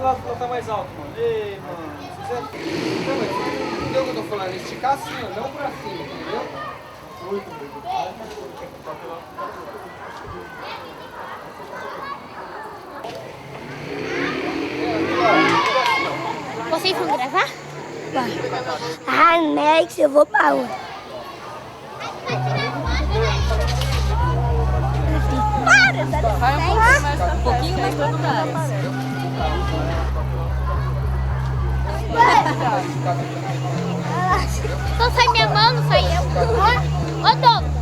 Lá tá mais alto, mano. Ei, mano. Entendeu o que eu tô falando? Esticar assim, ó, não pra cima, entendeu? Vocês vão gravar? Vai. Ah, Nex, eu vou pra onde? Para, um pouquinho mais pra trás. Só sai minha mão, não sai eu. Ô, Douglas.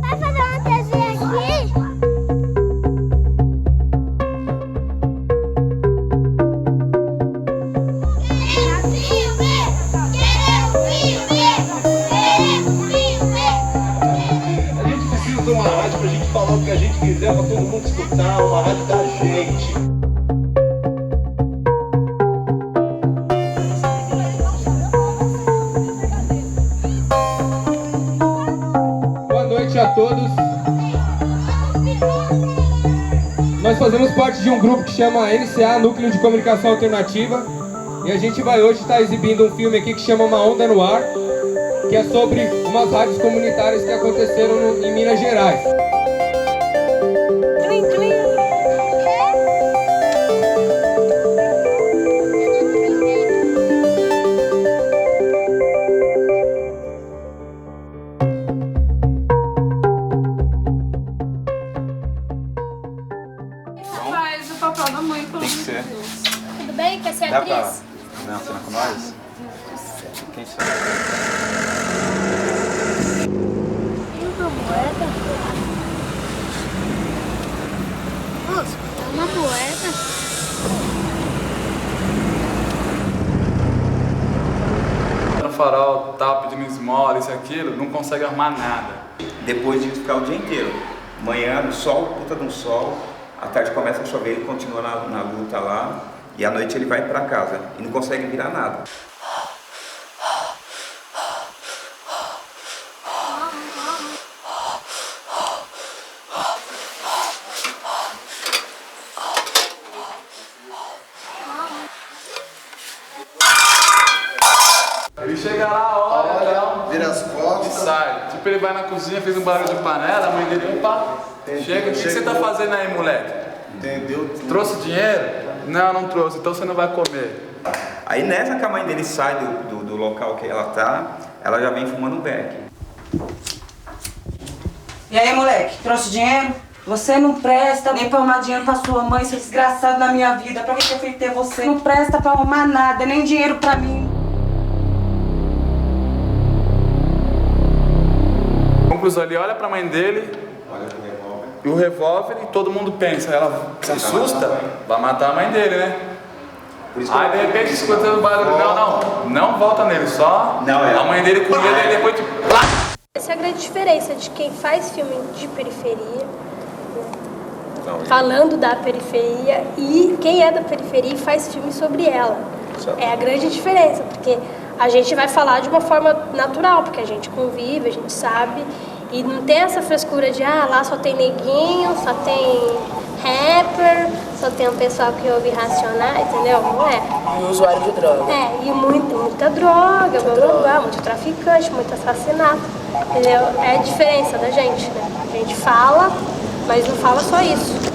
Vai fazer uma desenho aqui? Uma rádio pra gente falar o que a gente quiser, pra todo mundo escutar, uma rádio da gente. Boa noite a todos. Nós fazemos parte de um grupo que chama NCA, Núcleo de Comunicação Alternativa. E a gente vai hoje estar exibindo um filme aqui que chama Uma Onda no Ar, que é sobre umas rádios comunitárias que aconteceram em Minas Gerais. Faz o papel da mãe pelo Tem que ser. Tudo bem? Quer ser Dá pra atriz? fazer uma cena com nós? Quem sabe? Moço, é uma poeta. No farol, tá pedindo esmola, isso e aquilo, não consegue arrumar nada. Depois de ficar o dia inteiro, manhã no sol, puta de um sol, à tarde começa a chover, ele continua na luta lá, e à noite ele vai para casa e não consegue virar nada. Ele chega lá, olha, Vira as e costas. sai. Tipo, ele vai na cozinha, fez um barulho de panela, a mãe dele, opa, chega, o que você tá fazendo aí, moleque? Entendeu? Trouxe dinheiro? Não trouxe, então você não vai comer. Aí nessa que a mãe dele sai do local que ela tá, ela já vem fumando um beck. E aí, moleque, trouxe dinheiro? Você não presta nem pra arrumar dinheiro pra sua mãe, seu desgraçado na minha vida. Pra que eu fui ter você? Não presta pra arrumar nada, nem dinheiro pra mim. Conclusão, ele olha pra mãe dele, e o revólver, e todo mundo pensa, ela se assusta, vai matar a mãe dele, né? Aí de repente escuta o barulho, não volta nele, só a mãe dele com ele e depois tipo, plá! Essa é a grande diferença de quem faz filme de periferia, falando da periferia, e quem é da periferia e faz filme sobre ela. É a grande diferença, porque a gente vai falar de uma forma natural, porque a gente convive, a gente sabe, e não tem essa frescura de, lá só tem neguinho, só tem rapper, só tem um pessoal que ouve Racionais, entendeu? Não é. E usuário de droga. E muita droga, blá blá blá, muito traficante, muito assassinato, entendeu? É a diferença da gente, né? A gente fala, mas não fala só isso.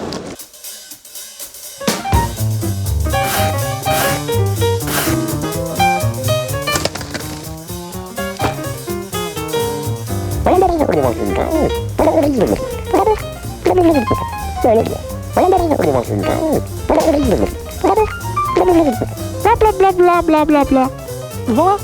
Blá, blá, blá, blá. Vó?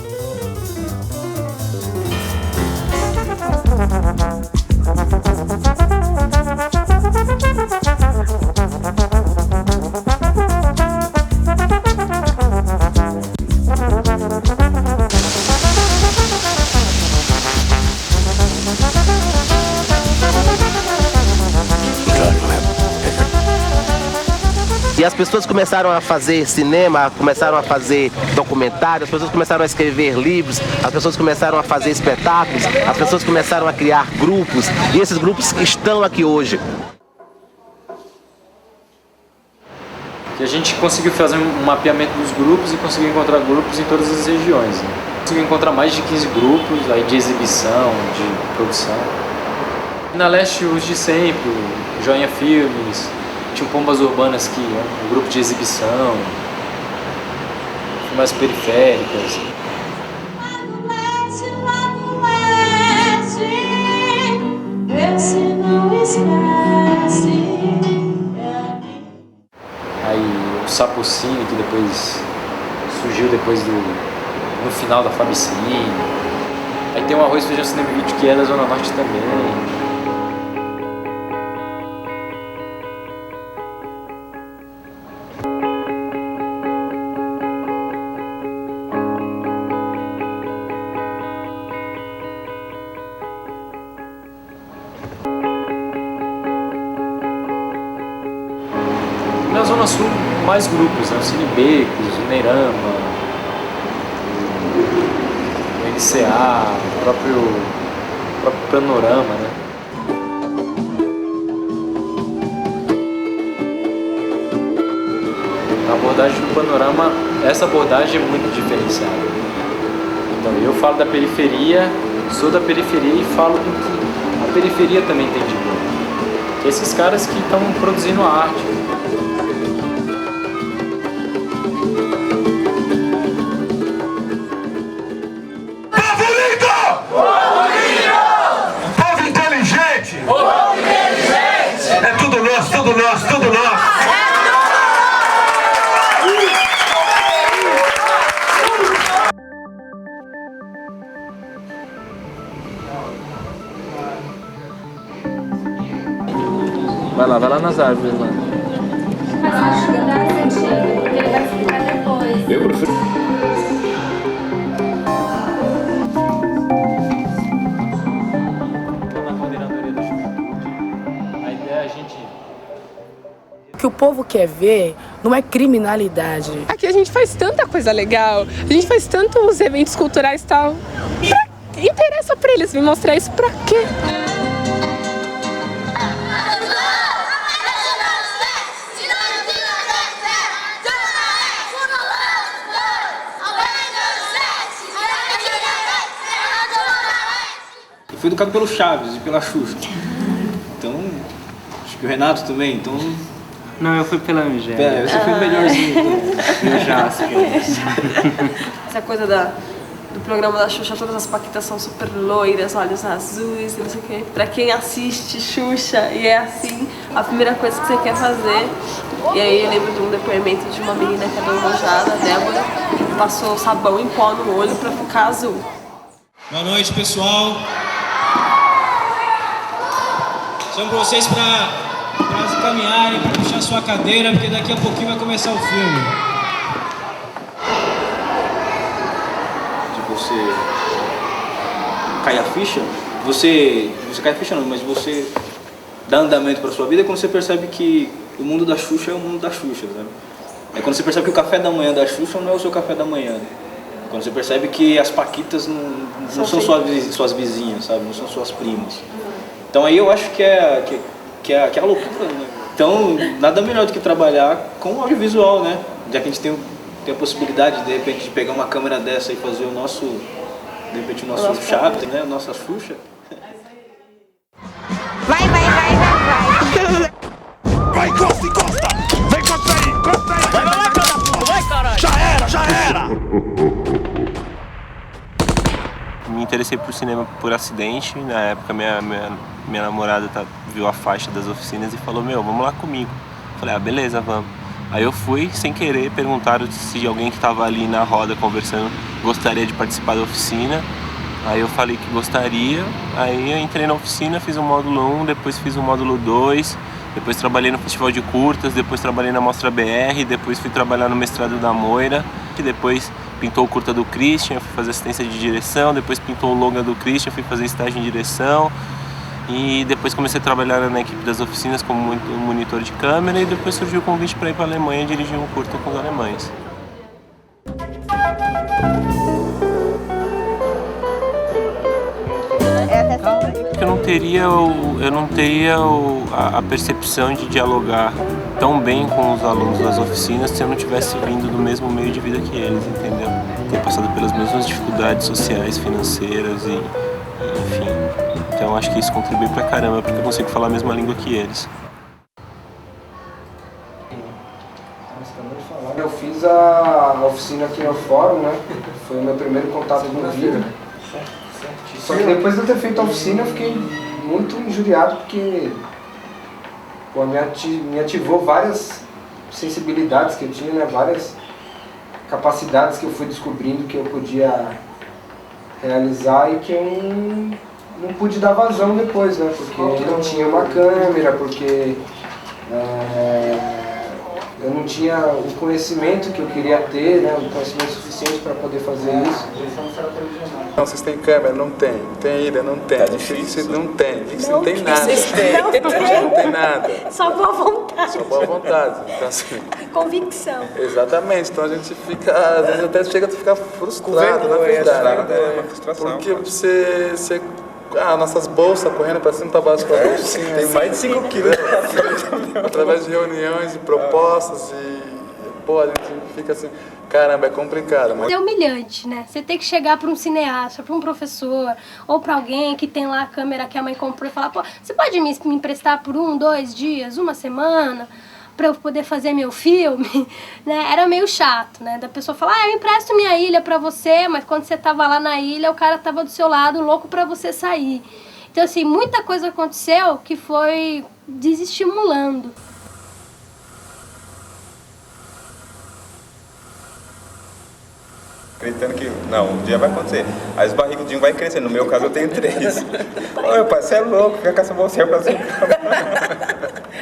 as pessoas começaram a fazer cinema, começaram a fazer documentários, as pessoas começaram a escrever livros, as pessoas começaram a fazer espetáculos, as pessoas começaram a criar grupos, e esses grupos estão aqui hoje. E a gente conseguiu fazer um mapeamento dos grupos e conseguiu encontrar grupos em todas as regiões, né? Conseguiu encontrar mais de 15 grupos aí de exibição, de produção. Na Leste, os de sempre, o Joinha Filmes, tinha o Pombas Urbanas, que é um grupo de exibição, mais periféricas. Aí o Sapocine, que depois surgiu no final da Fabicine. Aí tem o Arroz, Feijão, Cinema e Vídeo, que é da Zona Norte também. Na Zona Sul, mais grupos, né? O Cine Becos, o Neirama, o NCA, o próprio Panorama, né? A abordagem do Panorama, essa abordagem é muito diferenciada. Então eu falo da periferia, sou da periferia e falo do que a periferia também tem de bom. Que esses caras que estão produzindo arte. Tudo nosso. Vai lá nas árvores lá. Mas acho que dá sentido, porque ele vai explicar depois. Eu prefiro. O que o povo quer ver não é criminalidade. Aqui a gente faz tanta coisa legal, a gente faz tantos eventos culturais e tal. Interessa pra eles me mostrar isso pra quê? Eu fui educado pelo Chaves e pela Xuxa. Então, acho que o Renato também, então... Não, eu fui pela Angélica. Você foi o melhorzinho. Eu já sei. Essa coisa do programa da Xuxa, todas as paquitas são super loiras, olhos azuis, não sei o quê. Pra quem assiste Xuxa e é assim, a primeira coisa que você quer fazer. E aí eu lembro de um depoimento de uma menina que é bem manjada, a Débora, que passou sabão em pó no olho pra ficar azul. Boa noite, pessoal. Chamo vocês para caminharem, para puxar sua cadeira, porque daqui a pouquinho vai começar o filme. De você cair a ficha, você cai a ficha não, mas você dá andamento para sua vida quando você percebe que o mundo da Xuxa é o mundo da Xuxa, sabe? É quando você percebe que o café da manhã da Xuxa não é o seu café da manhã. Quando você percebe que as paquitas não são suas vizinhas, sabe? Não são suas primas. Então aí eu acho que é a loucura, né? Então, nada melhor do que trabalhar com audiovisual, né? Já que a gente tem a possibilidade, de repente, de pegar uma câmera dessa e fazer o nosso Chaves, né? A nossa Xuxa. Vai. Vai, encosta! Vem, encosta aí! Vai, caralho! Já era! Me interessei por cinema por acidente. Na época minha namorada viu a faixa das oficinas e falou: meu, vamos lá comigo. Falei: ah, beleza, vamos. Aí eu fui, sem querer, perguntaram se alguém que estava ali na roda conversando gostaria de participar da oficina. Aí eu falei que gostaria. Aí eu entrei na oficina, fiz o módulo 1, depois fiz o módulo 2, depois trabalhei no Festival de Curtas, depois trabalhei na Mostra BR, depois fui trabalhar no mestrado da Moira, e depois pintou o curta do Christian, fui fazer assistência de direção, depois pintou o longa do Christian, fui fazer estágio em direção. E depois comecei a trabalhar na equipe das oficinas como monitor de câmera e depois surgiu o convite para ir para a Alemanha dirigir um curta com os alemães. Eu não teria a percepção de dialogar tão bem com os alunos das oficinas se eu não tivesse vindo do mesmo meio de vida que eles, entendeu? Ter passado pelas mesmas dificuldades sociais, financeiras e enfim. Então acho que isso contribui pra caramba, porque eu consigo falar a mesma língua que eles. Eu fiz a oficina aqui no fórum, né? Foi o meu primeiro contato com o vídeo. Só que depois de eu ter feito a oficina eu fiquei muito injuriado porque pô, me ativou várias sensibilidades que eu tinha, né? Várias capacidades que eu fui descobrindo que eu podia realizar e que eu não pude dar vazão depois, né? Porque eu não tinha uma câmera, porque eu não tinha o conhecimento que eu queria ter, né? O conhecimento suficiente para poder fazer isso. Não, vocês têm câmera? Não tem. Tem ilha? Não tem. Vocês não tem. Vocês não tem nada. Não tem nada. Só boa vontade. Só boa vontade. Então, assim, convicção. Exatamente. Então a gente fica, às vezes até chega a ficar frustrado, na verdade. Porque você nossas bolsas correndo para cima para baixo com a bolsa. Tem mais de 5 quilos. Através de reuniões e propostas pô, a gente fica assim, caramba, é complicado. Mas... É humilhante, né? Você tem que chegar para um cineasta, para um professor, ou para alguém que tem lá a câmera que a mãe comprou e falar, pô, você pode me emprestar por 1, 2 dias, uma semana, para eu poder fazer meu filme, né? Era meio chato, né? Da pessoa falar, eu empresto minha ilha para você, mas quando você tava lá na ilha, o cara tava do seu lado, louco para você sair. Então, assim, muita coisa aconteceu que foi desestimulando. Acreditando que, não, um dia vai acontecer. Aí os barrigudinhos vai crescendo. No meu caso, eu tenho 3. Ô, meu pai, você é louco, fica com essa bolsinha pra cima.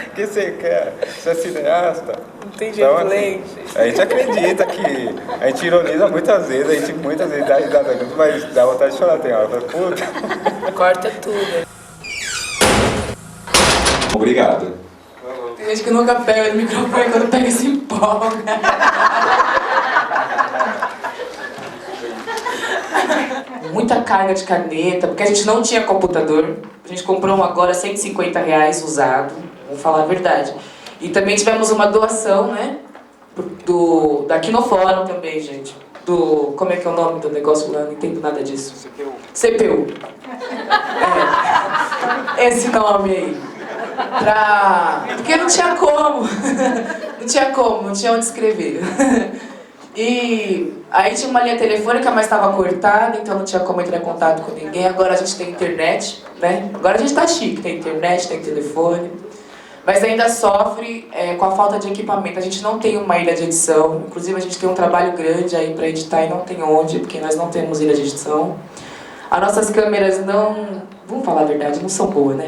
O que você quer? Você é cineasta? Não tem jeito, então, assim, a gente acredita que... A gente ironiza muitas vezes, a gente muitas vezes dá risada junto, mas dá vontade de chorar. Tem hora, puta. Corta tudo. Obrigado. Tem gente que nunca pega no microfone, quando pega se empolga. Muita carga de caneta, porque a gente não tinha computador. A gente comprou um agora R$150 usado, vou falar a verdade. E também tivemos uma doação, né? Daqui no fórum também, gente. Como é que é o nome do negócio lá? Não entendo nada disso. CPU. Esse nome aí. Porque não tinha como. Não tinha onde escrever. E aí tinha uma linha telefônica, mas estava cortada, então não tinha como entrar em contato com ninguém. Agora a gente tem internet, né? Agora a gente tá chique, tem internet, tem telefone. Mas ainda sofre com a falta de equipamento. A gente não tem uma ilha de edição. Inclusive a gente tem um trabalho grande aí para editar e não tem onde, porque nós não temos ilha de edição. As nossas câmeras não... Vamos falar a verdade, não são boas, né?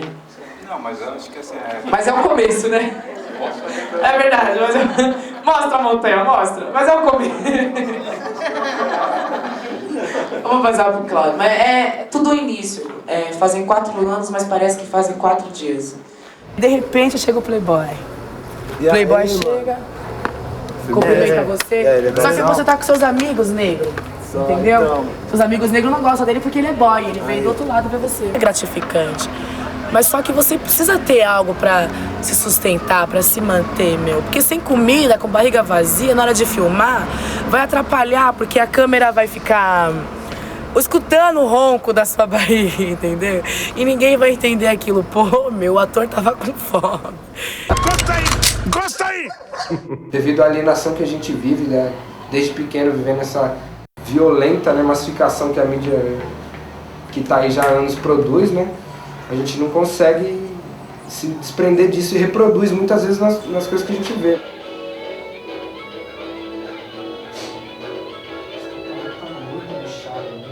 Não, mas eu acho que assim... Mas é o começo, né? É verdade, mas... Mostra a montanha, mostra. Mas é o começo. Vamos passar pro Cláudio. Mas é tudo o início. Fazem 4 anos, mas parece que fazem 4 dias. De repente chega o Playboy. O Playboy chega, cumprimenta você. Só que você tá com seus amigos negros. Entendeu? Então. Seus amigos negros não gostam dele porque ele é boy. Ele vem do outro lado pra você. É gratificante. Mas só que você precisa ter algo pra se sustentar, pra se manter, meu. Porque sem comida, com barriga vazia, na hora de filmar, vai atrapalhar, porque a câmera vai ficar escutando o ronco da sua barriga, entendeu? E ninguém vai entender aquilo. Pô, meu, o ator tava com fome. Gosta aí! Gosta aí! Devido à alienação que a gente vive, né? Desde pequeno, vivendo essa violenta, né, massificação que a mídia que tá aí já há anos produz, né? A gente não consegue se desprender disso e reproduz muitas vezes nas coisas que a gente vê.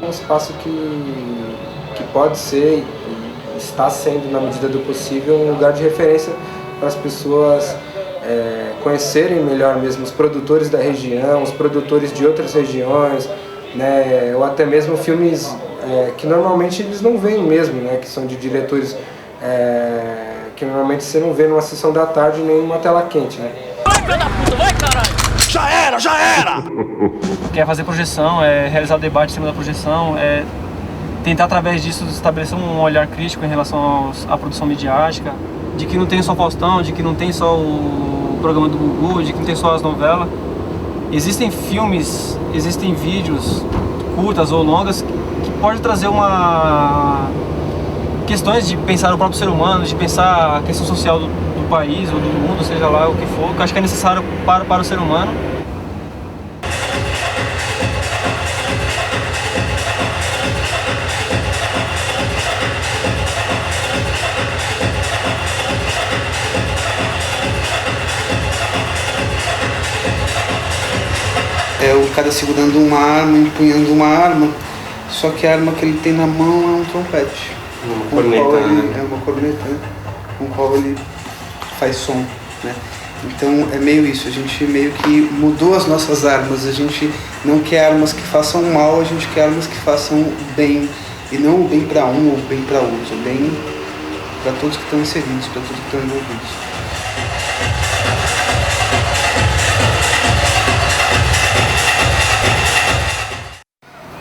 É um espaço que pode ser e está sendo, na medida do possível, um lugar de referência para as pessoas conhecerem melhor mesmo os produtores da região, os produtores de outras regiões, né, ou até mesmo filmes que normalmente eles não veem mesmo, né, que são de diretores que normalmente você não vê numa sessão da tarde nem numa tela quente, né? Vai, filho da puta, vai, caralho! Já era, já era! Quer fazer projeção, realizar debate em cima da projeção, tentar através disso estabelecer um olhar crítico em relação à produção midiática, de que não tem só Faustão, de que não tem só o programa do Gugu, de que não tem só as novelas. Existem filmes, existem vídeos curtas ou longas que podem trazer questões de pensar o próprio ser humano, de pensar a questão social do país ou do mundo, seja lá o que for, que eu acho que é necessário para o ser humano. O cara segurando uma arma, empunhando uma arma, só que a arma que ele tem na mão é um trompete. Uma corneta, né? É uma corneta, né? Com o qual ele faz som, né? Então é meio isso, a gente meio que mudou as nossas armas, a gente não quer armas que façam mal, a gente quer armas que façam bem, e não o bem para um ou o bem para outro, o bem para todos que estão inseridos, para todos que estão envolvidos.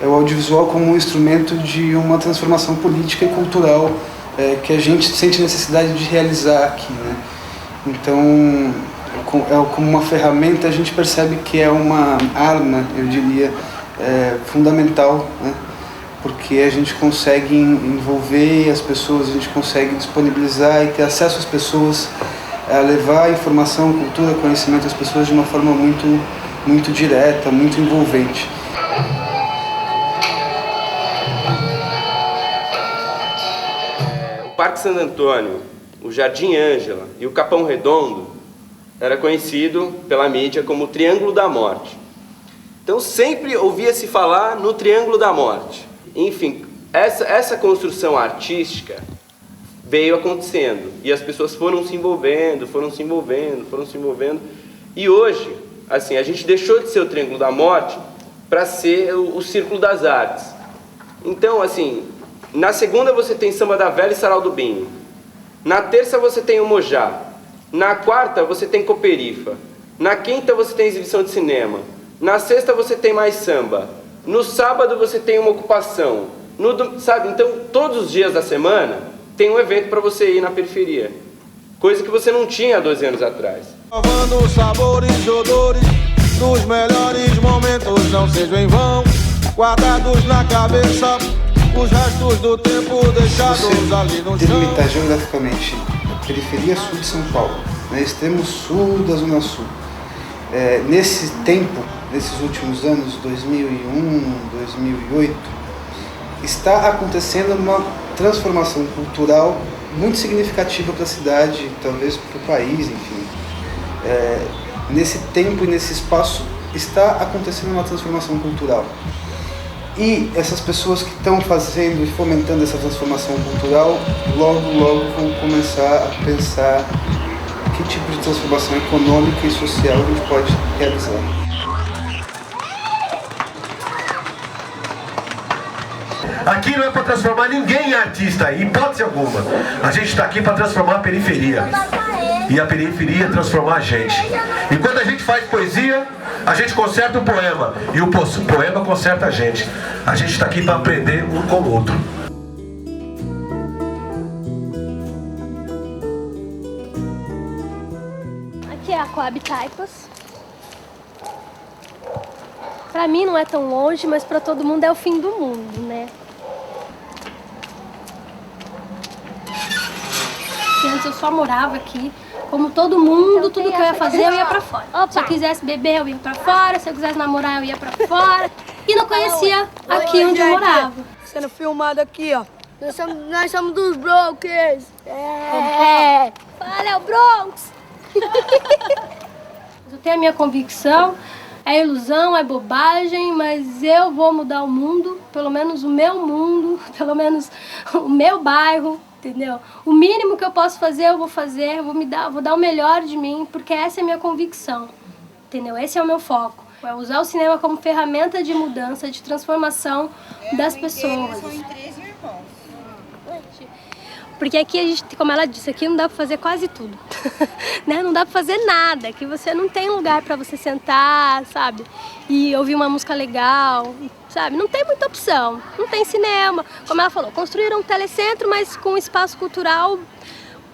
É o audiovisual como um instrumento de uma transformação política e cultural que a gente sente necessidade de realizar aqui, né? Então, como uma ferramenta, a gente percebe que é uma arma, eu diria, fundamental, né? Porque a gente consegue envolver as pessoas, a gente consegue disponibilizar e ter acesso às pessoas, a levar informação, cultura, conhecimento às pessoas de uma forma muito, muito direta, muito envolvente. O Parque Santo Antônio, o Jardim Ângela e o Capão Redondo era conhecido pela mídia como o Triângulo da Morte. Então sempre ouvia-se falar no Triângulo da Morte. Enfim, essa construção artística veio acontecendo e as pessoas foram se envolvendo. E hoje, assim, a gente deixou de ser o Triângulo da Morte para ser o Círculo das Artes. Então, assim, na segunda você tem Samba da Velha e Sarau do Binho. Na terça você tem o Mojá. Na quarta você tem Cooperifa. Na quinta você tem exibição de cinema. Na sexta você tem mais samba. No sábado você tem uma ocupação. Sabe? Então todos os dias da semana tem um evento para você ir na periferia. Coisa que você não tinha há 12 anos atrás. Provando sabores e odores dos melhores momentos, não sejam em vão, guardados na cabeça. Os restos do tempo deixados ali no chão. Delimitar geograficamente a periferia sul de São Paulo, né, extremo sul da Zona Sul. Nesse tempo, nesses últimos anos, 2001, 2008, está acontecendo uma transformação cultural muito significativa para a cidade, talvez para o país, enfim. Nesse tempo e nesse espaço está acontecendo uma transformação cultural. E essas pessoas que estão fazendo e fomentando essa transformação cultural, logo vão começar a pensar que tipo de transformação econômica e social a gente pode realizar. Aqui não é para transformar ninguém em artista, em hipótese alguma. A gente está aqui para transformar a periferia. E a periferia transformar a gente. E quando a gente faz poesia, a gente conserta o poema. E o poema conserta a gente. A gente está aqui para aprender um com o outro. Aqui é a Coab Taipas. Pra mim não é tão longe, mas pra todo mundo é o fim do mundo, né? Antes eu só morava aqui, como todo mundo, tudo que eu ia fazer eu ia pra fora. Se eu quisesse beber eu ia pra fora, se eu quisesse namorar eu ia pra fora. E não conhecia aqui onde eu morava. Sendo filmado aqui, ó. Nós somos dos Broncos. Fala, é o Bronx. Eu tenho a minha convicção, é ilusão, é bobagem, mas eu vou mudar o mundo, pelo menos o meu mundo, pelo menos o meu bairro. Entendeu? O mínimo que eu posso fazer, eu vou fazer, vou dar o melhor de mim, porque essa é a minha convicção, entendeu? Esse é o meu foco, é usar o cinema como ferramenta de mudança, de transformação das pessoas. São 13 irmãos. Porque aqui a gente, como ela disse, aqui não dá pra fazer quase tudo, né? Não dá pra fazer nada, que você não tem lugar pra você sentar, sabe? E ouvir uma música legal, sabe? Não tem muita opção, não tem cinema. Como ela falou, construíram um telecentro, mas com um espaço cultural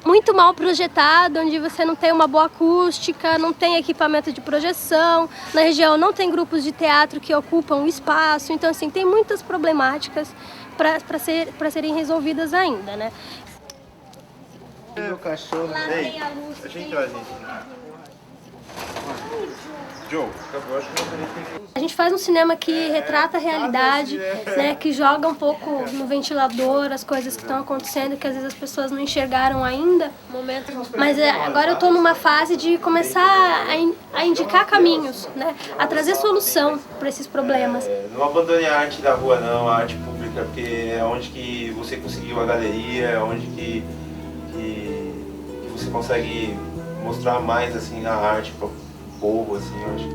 muito mal projetado, onde você não tem uma boa acústica, não tem equipamento de projeção, na região não tem grupos de teatro que ocupam o espaço, então assim, tem muitas problemáticas para serem resolvidas ainda, né? Meu cachorro. Lá tem a luz. Joe, acabou, acho que a gente faz um cinema que retrata a realidade, né, que joga um pouco no ventilador as coisas que estão acontecendo, que às vezes as pessoas não enxergaram ainda. Mas agora eu estou numa fase de começar a indicar caminhos, né, a trazer solução para esses problemas. Não abandone a arte da rua não, a arte pública, porque é onde que você conseguiu a galeria, é onde que você consegue mostrar mais assim a arte para o povo, assim, eu acho.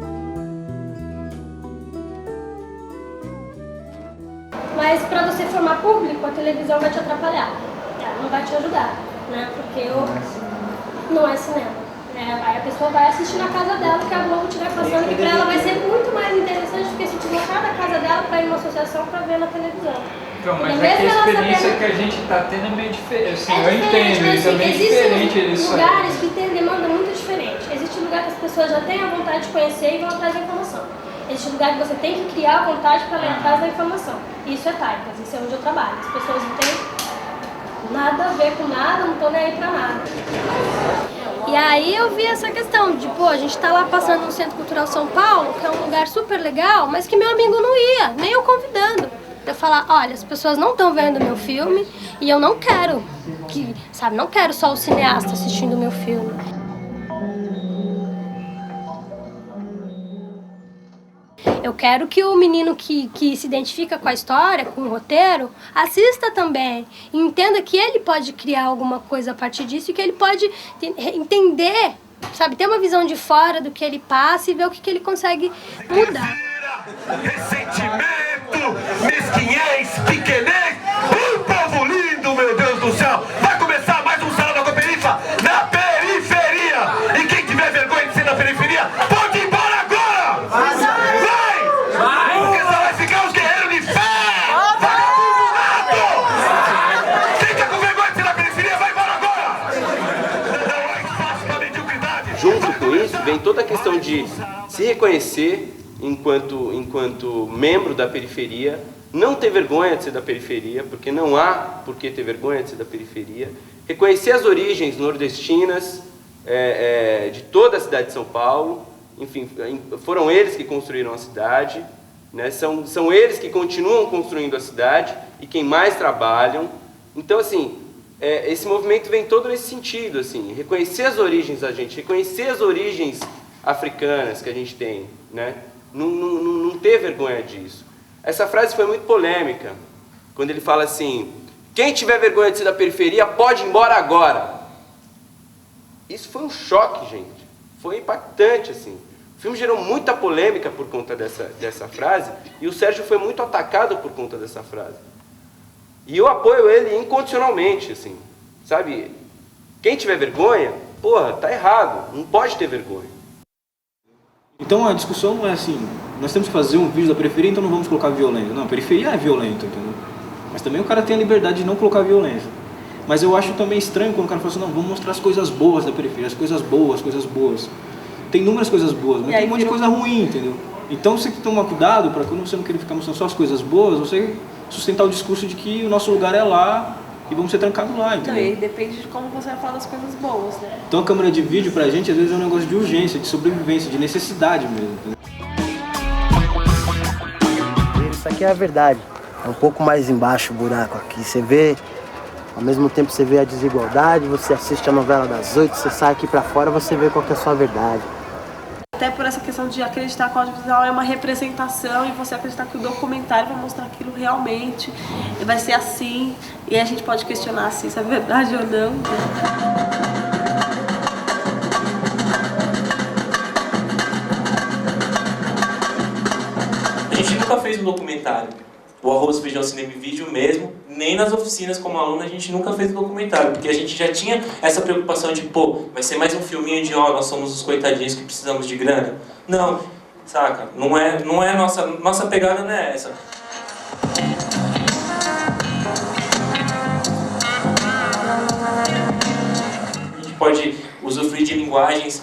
Mas para você formar público, a televisão vai te atrapalhar, ela não vai te ajudar, né? Porque não é cinema. Aí a pessoa vai assistir na casa dela, que a Globo estiver passando, que para ela vai ser muito mais interessante do que se deslocar da casa dela para ir numa associação para ver na televisão. Então, mas é que a experiência que a gente está tendo é meio diferente. Assim, eu entendo, isso é bem diferente. Existem lugares que têm demanda muito diferente. Existe lugar que as pessoas já têm a vontade de conhecer e vão atrás da informação. Existe lugar que você tem que criar a vontade para ir atrás da informação. Isso é Taipas, isso é onde eu trabalho. As pessoas não têm nada a ver com nada, não estão nem aí para nada. E aí eu vi essa questão de, pô, a gente tá lá passando no Centro Cultural São Paulo, que é um lugar super legal, mas que meu amigo não ia, nem eu convidando. Eu falar, olha, as pessoas não estão vendo meu filme e eu não quero que, sabe, não quero só o cineasta assistindo o meu filme. Eu quero que o menino que se identifica com a história, com o roteiro, assista também e entenda que ele pode criar alguma coisa a partir disso e que ele pode entender, sabe, ter uma visão de fora do que ele passa e ver o que ele consegue mudar. Ressentimento, mesquinhez, pequenez, povo lindo, meu Deus do céu! Vai começar mais um Salão da Cooperifa na periferia! E quem tiver vergonha de ser na periferia, pode ir embora agora! Vai! Porque só vai ficar os guerreiros de fé! Vagabundo! Quem tá com vergonha de ser na periferia, vai embora agora! Não é espaço pra mediocridade! Junto com isso, vem toda a questão de se reconhecer enquanto membro da periferia, não ter vergonha de ser da periferia, porque não há por que ter vergonha de ser da periferia, reconhecer as origens nordestinas de toda a cidade de São Paulo, enfim, foram eles que construíram a cidade, né? São eles que continuam construindo a cidade e quem mais trabalham. Então, assim, esse movimento vem todo nesse sentido, assim, reconhecer as origens da gente, reconhecer as origens africanas que a gente tem, né? Não ter vergonha disso. Essa frase foi muito polêmica, quando ele fala assim, quem tiver vergonha de ser da periferia pode ir embora agora. Isso foi um choque, gente. Foi impactante, assim. O filme gerou muita polêmica por conta dessa frase, e o Sérgio foi muito atacado por conta dessa frase. E eu apoio ele incondicionalmente, assim, sabe? Quem tiver vergonha, porra, tá errado, não pode ter vergonha. Então a discussão não é assim, nós temos que fazer um vídeo da periferia, então não vamos colocar violência. Não, a periferia é violenta, entendeu? Mas também o cara tem a liberdade de não colocar violência. Mas eu acho também estranho quando o cara fala assim, não, vamos mostrar as coisas boas da periferia, as coisas boas. Tem inúmeras coisas boas, mas tem um monte de coisa ruim, entendeu? Então você tem que tomar cuidado para quando você não querer ficar mostrando só as coisas boas, você sustentar o discurso de que o nosso lugar é lá e vamos ser trancados lá, entendeu? Então, e depende de como você vai falar das coisas boas, né? Então a câmera de vídeo pra gente às vezes é um negócio de urgência, de sobrevivência, de necessidade mesmo, entendeu? Isso aqui é a verdade. É um pouco mais embaixo o buraco aqui. Você vê, ao mesmo tempo você vê a desigualdade, você assiste a novela das 8, você sai aqui pra fora, você vê qual que é a sua verdade. Até por essa questão de acreditar que o audiovisual é uma representação e você acreditar que o documentário vai mostrar aquilo realmente, e vai ser assim, e a gente pode questionar se isso é verdade ou não. A gente nunca fez um documentário. o Arroz, Feijão, Cinema e Vídeo mesmo, nem nas oficinas como aluno a gente nunca fez documentário, porque a gente já tinha essa preocupação de, pô, vai ser mais um filminho de, ó, nós somos os coitadinhos que precisamos de grana. Não, saca? Não é nossa pegada não é essa. A gente pode usufruir de linguagens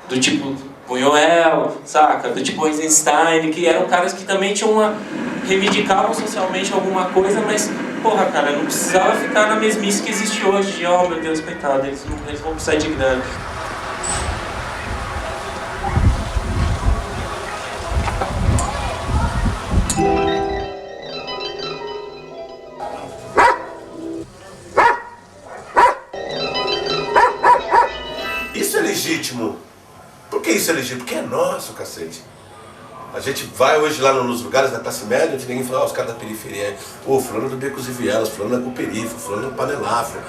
do tipo Buñuel, saca? Do tipo Eisenstein, que eram caras que também tinham reivindicavam socialmente alguma coisa, mas, porra, cara, não precisava ficar na mesmice que existe hoje, de, oh, meu Deus, coitado, eles vão precisar de grana. Isso é legítimo. Por que isso é legítimo? Porque é nosso, cacete. A gente vai hoje lá nos lugares da classe média, ninguém fala, os caras da periferia, fulano do Becos e Vielas, fulano da Cuperifa, fulano do Panelafro.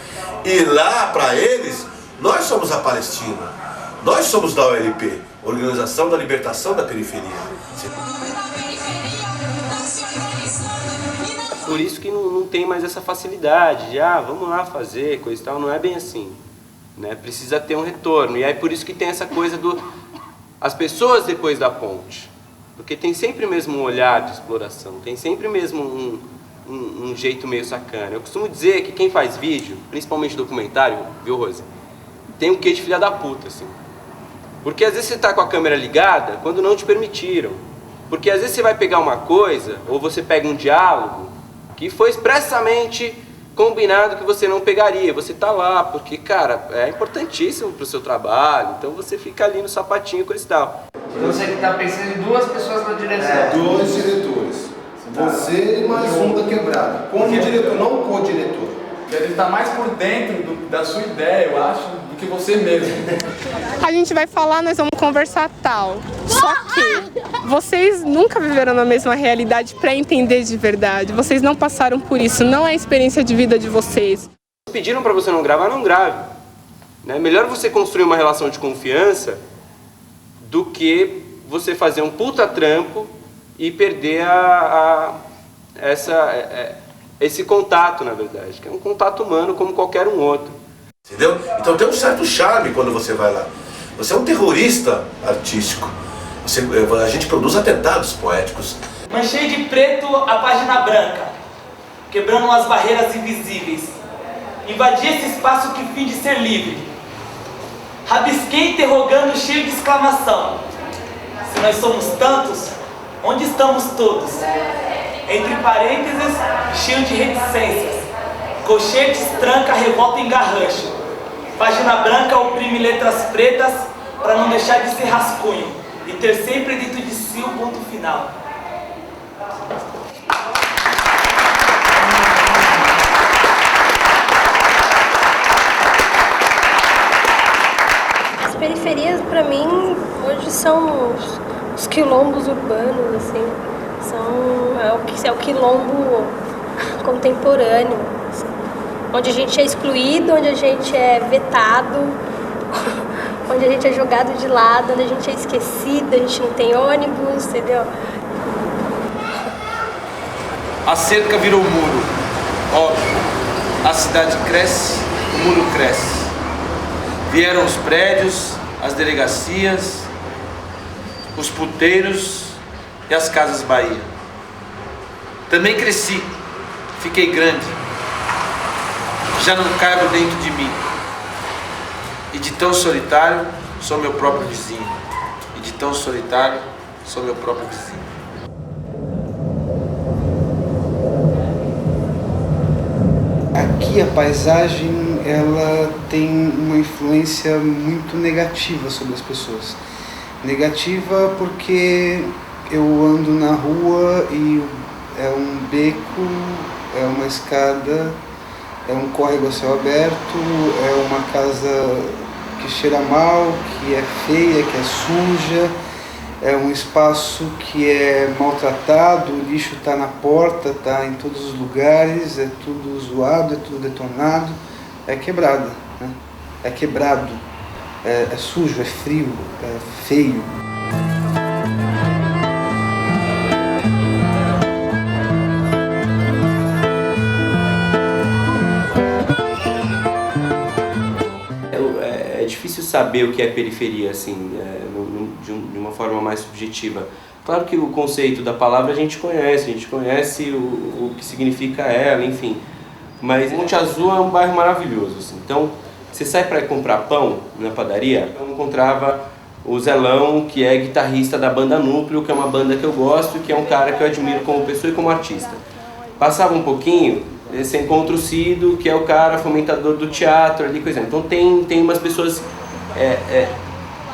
E lá, pra eles, nós somos a Palestina. Nós somos da OLP, Organização da Libertação da Periferia. Por isso que não tem mais essa facilidade de, vamos lá fazer, coisa e tal. Não é bem assim, né? Precisa ter um retorno. E aí por isso que tem essa coisa as pessoas depois da ponte. Porque tem sempre mesmo um olhar de exploração, tem sempre mesmo um jeito meio sacana. Eu costumo dizer que quem faz vídeo, principalmente documentário, viu, Rose? Tem um quê de filha da puta, assim. Porque às vezes você tá com a câmera ligada quando não te permitiram. Porque às vezes você vai pegar uma coisa, ou você pega um diálogo, que foi expressamente combinado que você não pegaria. Você tá lá, porque, cara, é importantíssimo pro seu trabalho, então você fica ali no sapatinho com esse tal. Então você está pensando em duas pessoas na direção. Dois diretores. Você e mais um da quebrada. Como diretor, não co-diretor. Ele está mais por dentro da sua ideia, eu acho, do que você mesmo. A gente vai falar, nós vamos conversar tal. Só que vocês nunca viveram na mesma realidade para entender de verdade. Vocês não passaram por isso, não é a experiência de vida de vocês. Pediram para você não gravar, não grave. Né? Melhor você construir uma relação de confiança do que você fazer um puta trampo e perder esse contato, na verdade, que é um contato humano como qualquer um outro. Entendeu? Então tem um certo charme quando você vai lá. Você é um terrorista artístico. A gente produz atentados poéticos. Manchei de preto a página branca, quebrando as barreiras invisíveis. Invadi esse espaço que finge ser livre. Rabisquei interrogando cheio de exclamação. Se nós somos tantos, onde estamos todos? Entre parênteses, cheio de reticências. Colchetes tranca a revolta em garrancho. Página branca oprime letras pretas para não deixar de ser rascunho e ter sempre dentro de si o ponto final. As periferias, para mim, hoje são os quilombos urbanos, assim. É o quilombo contemporâneo, assim, onde a gente é excluído, onde a gente é vetado, onde a gente é jogado de lado, onde a gente é esquecido, a gente não tem ônibus, entendeu? A cerca virou muro, óbvio. A cidade cresce, o muro cresce. Vieram os prédios, as delegacias, os puteiros e as casas Bahia. Também cresci, fiquei grande. Já não caibo dentro de mim. E de tão solitário, sou meu próprio vizinho. E de tão solitário, sou meu próprio vizinho. Aqui a paisagem, ela tem uma influência muito negativa sobre as pessoas. Negativa porque eu ando na rua e é um beco, é uma escada, é um córrego a céu aberto, é uma casa que cheira mal, que é feia, que é suja, é um espaço que é maltratado, o lixo está na porta, está em todos os lugares, é tudo zoado, é tudo detonado, é quebrada, né? É quebrado, é sujo, é frio, é feio. saber o que é periferia, assim, de uma forma mais subjetiva. Claro que o conceito da palavra a gente conhece o que significa ela, enfim. Mas Monte Azul é um bairro maravilhoso, assim. Então, você sai para comprar pão na padaria, eu encontrava o Zelão, que é guitarrista da banda Núcleo, que é uma banda que eu gosto, que é um cara que eu admiro como pessoa e como artista. Passava um pouquinho, você encontra o Cido, que é o cara fomentador do teatro ali, coisa. Então tem umas pessoas,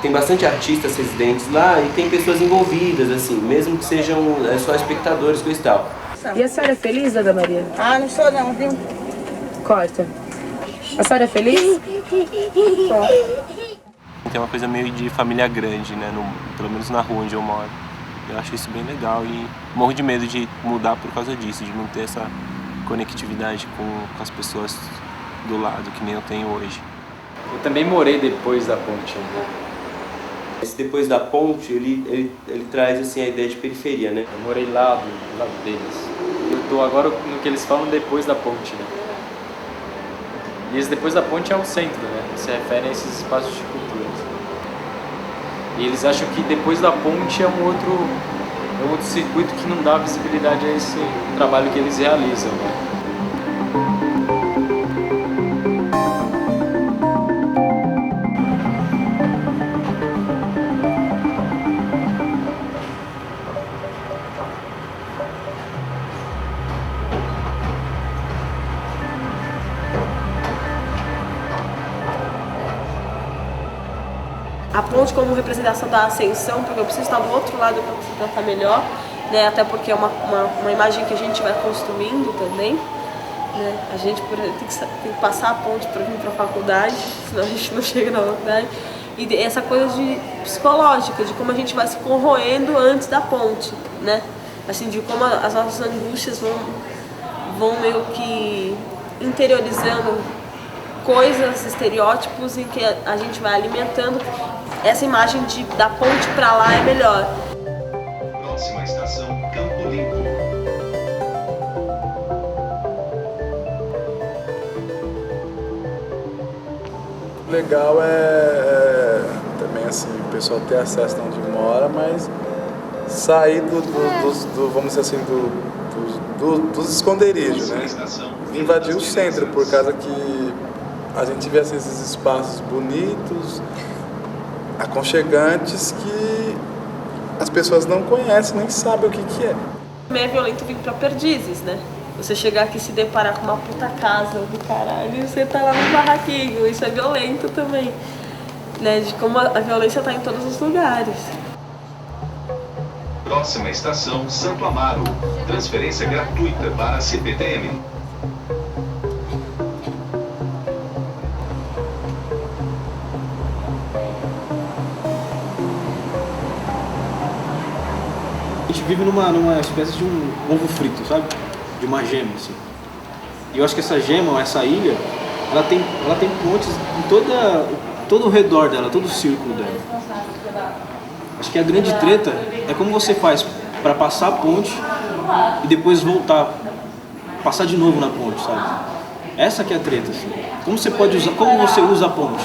tem bastante artistas residentes lá e tem pessoas envolvidas, assim, mesmo que sejam só espectadores, coisa e tal. E a senhora é feliz, Dona Maria? Ah, não sou não, viu? Corta. A senhora é feliz? Tem uma coisa meio de família grande, né? Pelo menos na rua onde eu moro. Eu acho isso bem legal e morro de medo de mudar por causa disso, de não ter essa conectividade com as pessoas do lado, que nem eu tenho hoje. Eu também morei depois da ponte. Esse depois da ponte, ele traz assim, a ideia de periferia, né? Eu morei lá do lado deles. Eu tô agora no que eles falam depois da ponte, né? E esse depois da ponte é o centro, né? Se refere a esses espaços de cultura. E eles acham que depois da ponte é um outro circuito que não dá visibilidade a esse trabalho que eles realizam, né? A ponte como representação da ascensão, porque eu preciso estar do outro lado para se tratar melhor, né? Até porque é uma imagem que a gente vai construindo também, né? A gente tem que passar a ponte para vir para a faculdade, senão a gente não chega na faculdade. E essa coisa psicológica, de como a gente vai se corroendo antes da ponte, né? Assim, de como as nossas angústias vão meio que interiorizando coisas, estereótipos, em que a gente vai alimentando essa imagem da ponte para lá é melhor. Próxima estação, Campo Limpo. O legal também assim, o pessoal ter acesso a onde mora, mas sair vamos dizer assim, dos esconderijos, né? Invadir o centro, por causa que a gente vê assim, esses espaços bonitos, aconchegantes, que as pessoas não conhecem, nem sabem o que é. Também é violento vir pra Perdizes, né? Você chegar aqui e se deparar com uma puta casa do caralho e você tá lá no barraquinho, isso é violento também, né? De como a violência tá em todos os lugares. Próxima estação, Santo Amaro. Transferência gratuita para a CPTM. A gente vive numa espécie de um ovo frito, sabe? De uma gema, assim. E eu acho que essa gema, essa ilha, ela tem pontes em todo o redor dela, todo o círculo dela. Acho que a grande treta é como você faz para passar a ponte e depois voltar, passar de novo na ponte, sabe? Essa que é a treta, assim. Como você usa a ponte?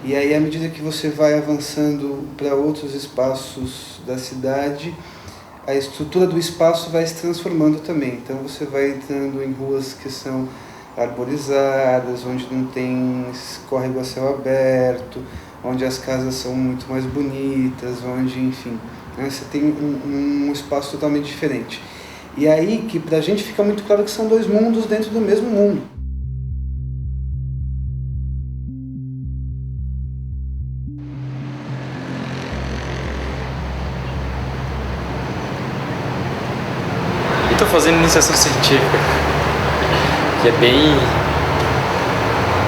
E aí, à medida que você vai avançando para outros espaços da cidade, a estrutura do espaço vai se transformando também. Então você vai entrando em ruas que são arborizadas, onde não tem córrego a céu aberto, onde as casas são muito mais bonitas, onde, enfim, né, você tem um espaço totalmente diferente. E aí que pra gente fica muito claro que são dois mundos dentro do mesmo mundo. Eu tô fazendo iniciação científica, que é bem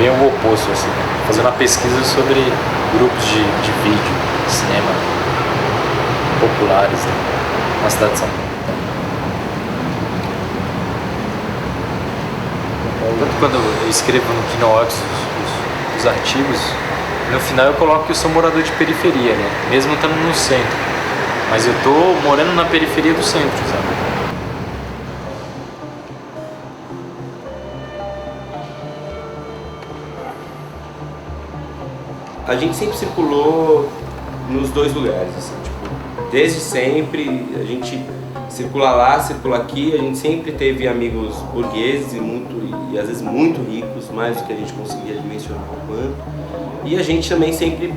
o oposto, assim. Fazendo uma pesquisa sobre grupos de vídeo, de cinema populares, né, na cidade de São Paulo. Tanto quando eu escrevo no Kinox os artigos, no final eu coloco que eu sou morador de periferia, né? Mesmo estando no centro. Mas eu tô morando na periferia do centro, sabe? a gente sempre circulou nos dois lugares, assim, tipo, desde sempre, a gente circula lá, circula aqui, a gente sempre teve amigos burgueses e às vezes muito ricos, mais do que a gente conseguia dimensionar o quanto. E a gente também sempre,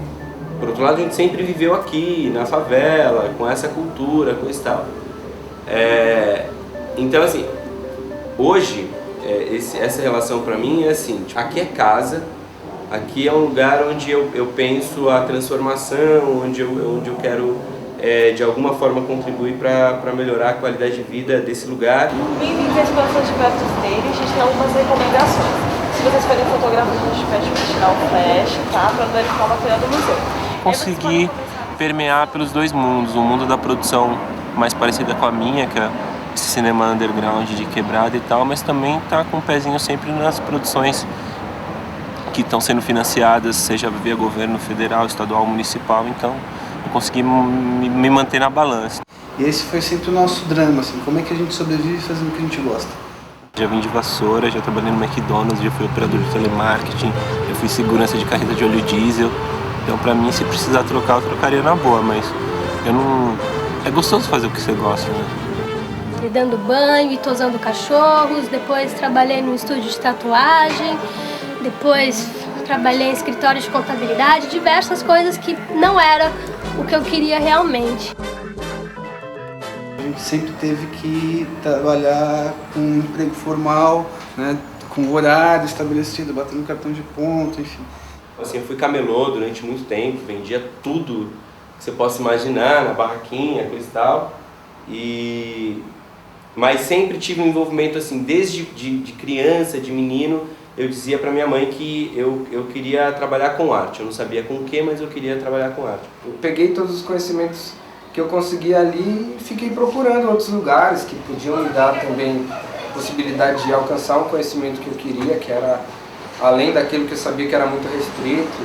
por outro lado, a gente sempre viveu aqui, na favela, com essa cultura, com esse tal. Então, assim, hoje, essa relação pra mim é assim, tipo, aqui é casa, aqui é um lugar onde eu penso a transformação, onde eu quero, de alguma forma, contribuir para melhorar a qualidade de vida desse lugar. Bem-vindos à exposição de perto dele, a gente tem algumas recomendações. Se vocês forem fotógrafos, a gente pede para tirar o flash, tá? Para verificar o material do museu. Consegui permear pelos dois mundos, o mundo da produção mais parecida com a minha, que é esse cinema underground de quebrada e tal, mas também tá com um pezinho sempre nas produções que estão sendo financiadas, seja via governo federal, estadual, municipal, então eu consegui me manter na balança. E esse foi sempre o nosso drama, assim, como é que a gente sobrevive fazendo o que a gente gosta. Já vim de vassoura, já trabalhei no McDonald's, já fui operador de telemarketing, já fui segurança de carreta de óleo diesel, então pra mim, se precisar trocar, eu trocaria na boa, mas eu não... É gostoso fazer o que você gosta, né? E dando banho e tosando cachorros, depois trabalhei no estúdio de tatuagem, depois trabalhei em escritório de contabilidade, diversas coisas que não era o que eu queria realmente. A gente sempre teve que trabalhar com um emprego formal, né, com horário estabelecido, batendo cartão de ponto, enfim. Assim, eu fui camelô durante muito tempo, vendia tudo que você possa imaginar na barraquinha, coisa e tal. Mas sempre tive um envolvimento, assim, desde de criança, de menino, eu dizia pra minha mãe que eu queria trabalhar com arte. Eu não sabia com o que, mas eu queria trabalhar com arte. Eu peguei todos os conhecimentos que eu consegui ali e fiquei procurando outros lugares que podiam me dar também possibilidade de alcançar um conhecimento que eu queria, que era além daquilo que eu sabia que era muito restrito.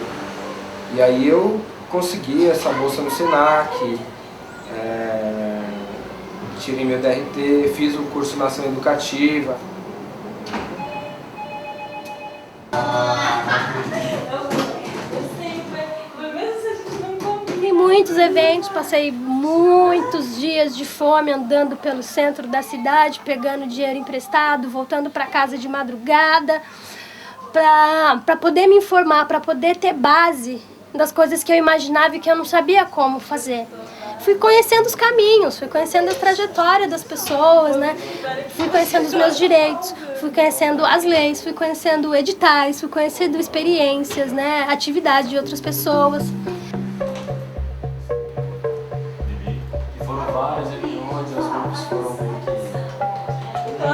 E aí eu consegui essa bolsa no Senac, tirei meu DRT, fiz o curso de Ação Educativa. Em muitos eventos, passei muitos dias de fome andando pelo centro da cidade, pegando dinheiro emprestado, voltando para casa de madrugada, para poder me informar, para poder ter base das coisas que eu imaginava e que eu não sabia como fazer. Fui conhecendo os caminhos, fui conhecendo a trajetória das pessoas, né? Fui conhecendo os meus direitos, fui conhecendo as leis, fui conhecendo editais, fui conhecendo experiências, né? Atividades de outras pessoas. E foram várias reuniões, os grupos foram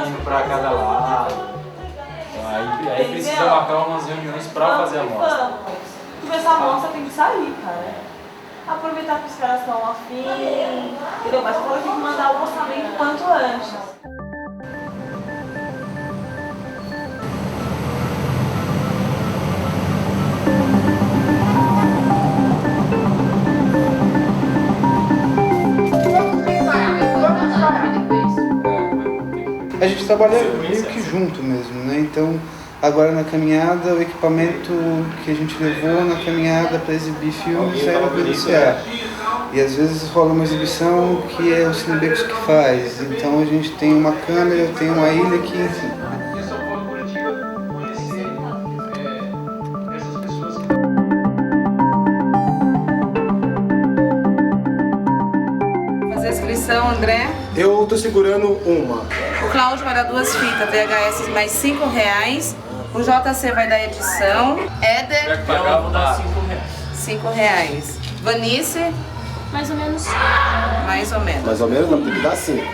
indo para cada lado. Aí precisa marcar umas reuniões para fazer a mostra. Começar a mostra tem que sair, cara. Aproveitar que os caras estão afim, entendeu? Mas eu tenho que mandar o orçamento quanto antes. A gente trabalha meio que junto mesmo, né? Então, agora na caminhada, o equipamento que a gente levou na caminhada para exibir filmes era do ICA. E às vezes rola uma exibição que é o Cinebecos que faz. Então a gente tem uma câmera, tem uma ilha que, enfim. Fazer a inscrição, André? Eu tô segurando uma. O Cláudio vai dar 2 fitas VHS mais R$5. O JC vai dar edição. Éder. Eu vou dar R$5. Vanice. Mais ou menos. Mais ou menos. Mais ou menos, não, tem que dar 5.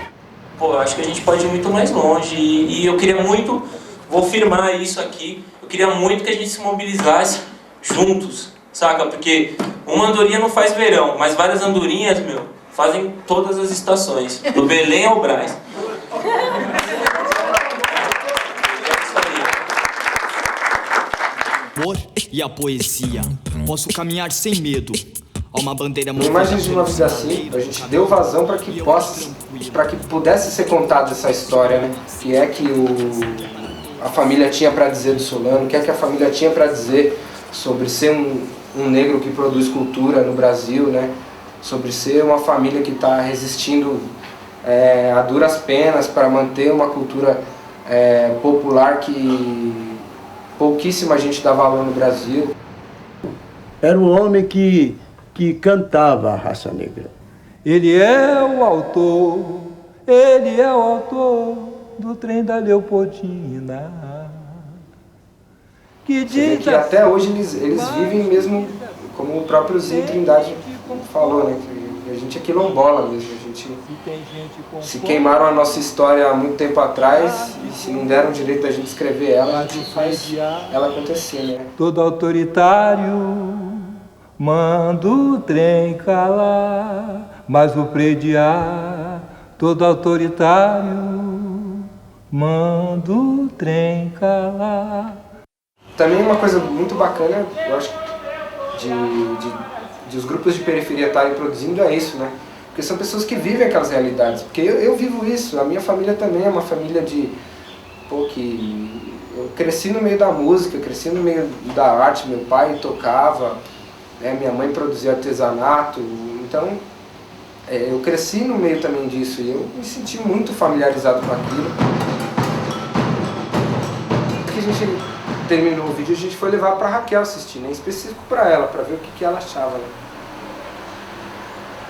Pô, eu acho que a gente pode ir muito mais longe e eu queria muito, vou firmar isso aqui, eu queria muito que a gente se mobilizasse juntos, saca? Porque uma andorinha não faz verão, mas várias andorinhas, meu, fazem todas as estações, do Belém ao Brás. Amor e a poesia, posso caminhar sem medo. Uma bandeira No Imagens de uma Vida Assim, a gente deu vazão para que pudesse ser contada essa história, né? Que é que a família tinha para dizer do Solano, o que é que a família tinha para dizer sobre ser um negro que produz cultura no Brasil, né? Sobre ser uma família que está resistindo a duras penas para manter uma cultura popular que pouquíssima gente dá valor no Brasil. Era um homem que cantava a raça negra. Ele é o autor do trem da Leopoldina. Você vê que até hoje eles vivem mesmo, como o próprio Zinho Trindade falou, né? Que a gente é quilombola mesmo. A gente se queimaram a nossa história há muito tempo atrás e se não deram o direito da gente escrever ela, a gente faz ela acontecer, né? Todo autoritário manda o trem calar, mas o prediar. Todo autoritário manda o trem calar. Também uma coisa muito bacana, eu acho, de os grupos de periferia estarem produzindo é isso, né? Porque são pessoas que vivem aquelas realidades. Porque eu vivo isso, a minha família também é uma família que eu cresci no meio da música, cresci no meio da arte, meu pai tocava, né? Minha mãe produzia artesanato, então eu cresci no meio também disso e eu me senti muito familiarizado com aquilo. Que a gente terminou o vídeo, a gente foi levar para Raquel assistir, né? Em específico para ela, para ver o que ela achava, né?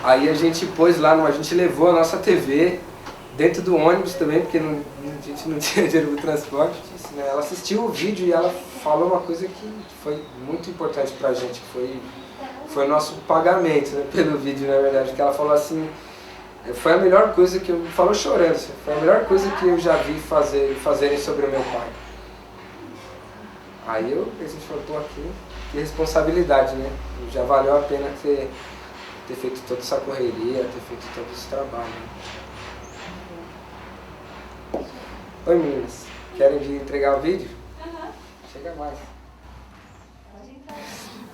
Aí a gente pôs lá, a gente levou a nossa TV dentro do ônibus também, porque a gente não tinha dinheiro para o transporte. Né? Ela assistiu o vídeo e ela falou uma coisa que foi muito importante pra gente, que foi o nosso pagamento, né, pelo vídeo, na verdade, que ela falou assim, foi a melhor coisa que eu, falou chorando, assim, foi a melhor coisa que eu já vi fazerem sobre o meu pai. Aí a gente falou, pô, aqui, que responsabilidade, né, já valeu a pena ter feito toda essa correria, ter feito todo esse trabalho. Né? Oi meninas, querem vir entregar o vídeo? Chega mais.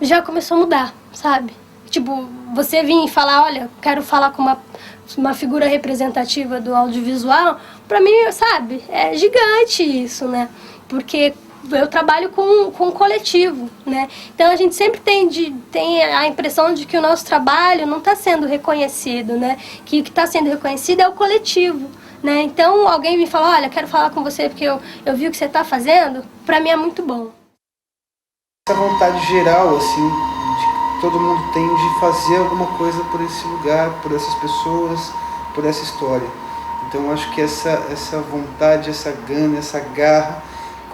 Já começou a mudar, sabe? Tipo, você vir e falar, olha, quero falar com uma figura representativa do audiovisual, pra mim, sabe, é gigante isso, né? Porque eu trabalho com um coletivo, né? Então a gente sempre tem a impressão de que o nosso trabalho não está sendo reconhecido, né? Que o que está sendo reconhecido é o coletivo, né? Então alguém me fala, olha, quero falar com você porque eu vi o que você está fazendo, pra mim é muito bom. Essa vontade geral, assim, que todo mundo tem de fazer alguma coisa por esse lugar, por essas pessoas, por essa história. Então eu acho que essa vontade, essa gana, essa garra,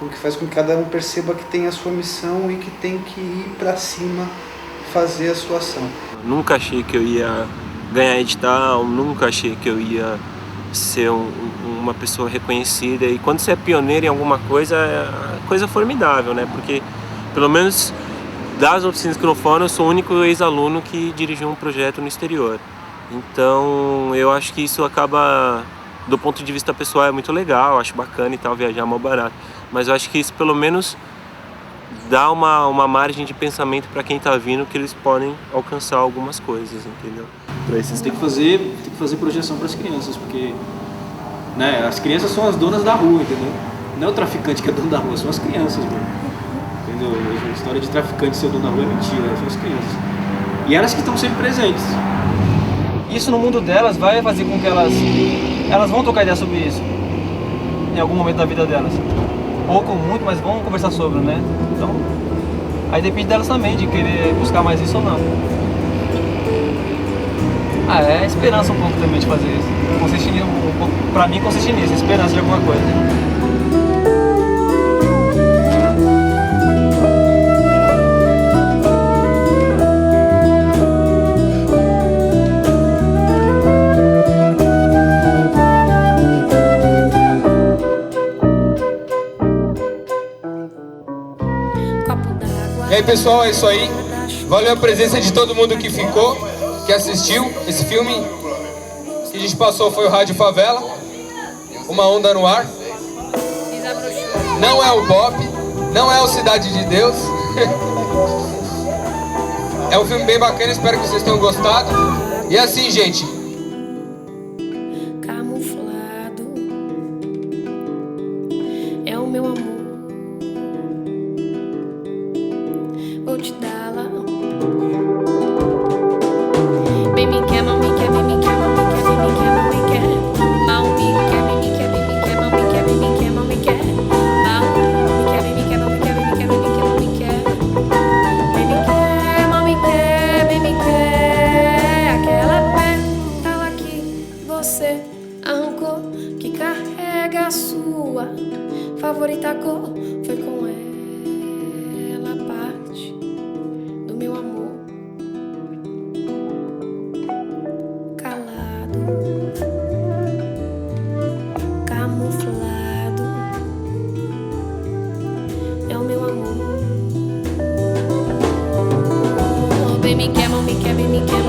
que faz com que cada um perceba que tem a sua missão e que tem que ir para cima fazer a sua ação. Nunca achei que eu ia ganhar edital, nunca achei que eu ia ser uma pessoa reconhecida. E quando você é pioneiro em alguma coisa, é coisa formidável, né? Porque, pelo menos das oficinas que não foram, eu sou o único ex-aluno que dirigiu um projeto no exterior. Então, eu acho que isso acaba, do ponto de vista pessoal, é muito legal, acho bacana e tal, viajar mal barato. Mas eu acho que isso pelo menos dá uma margem de pensamento para quem está vindo, que eles podem alcançar algumas coisas, entendeu? Para isso tem que fazer projeção para as crianças, porque, né, as crianças são as donas da rua, entendeu? Não é o traficante que é dono da rua, são as crianças, mano. Entendeu? A história de traficante ser dono da rua é mentira, são as crianças. E elas que estão sempre presentes. Isso no mundo delas vai fazer com que elas vão trocar ideia sobre isso em algum momento da vida delas. Pouco, muito, mas vão conversar sobre, né? Então, aí depende delas também, de querer buscar mais isso ou não. É esperança um pouco também de fazer isso. Consiste um pouco, pra mim consiste nisso, esperança de alguma coisa. E aí pessoal, é isso aí. Valeu a presença de todo mundo que ficou, que assistiu esse filme. Que a gente passou foi o Rádio Favela, Uma Onda no Ar. Não é o Bop, não é o Cidade de Deus. É um filme bem bacana, espero que vocês tenham gostado. E assim, gente, camuflado é o meu amor. Vou te dar lá Bem me quer, mal me quer, bem me quer, mal me quer, bem me quer, mal me quer. Mal me quer, bem me quer, bem me quer, mal me quer, bem me quer, mal me quer. Mal me quer, bem me quer, mal me quer, bem me quer, bem me quer, mal me quer. Bem me quer, mal me quer, bem me quer. Aquela pétala que você arrancou, que carrega a sua favorita cor, foi com ela parte do meu amor. Calado, camuflado, é o meu amor. Bem me quer, mal me quer, bem me quer.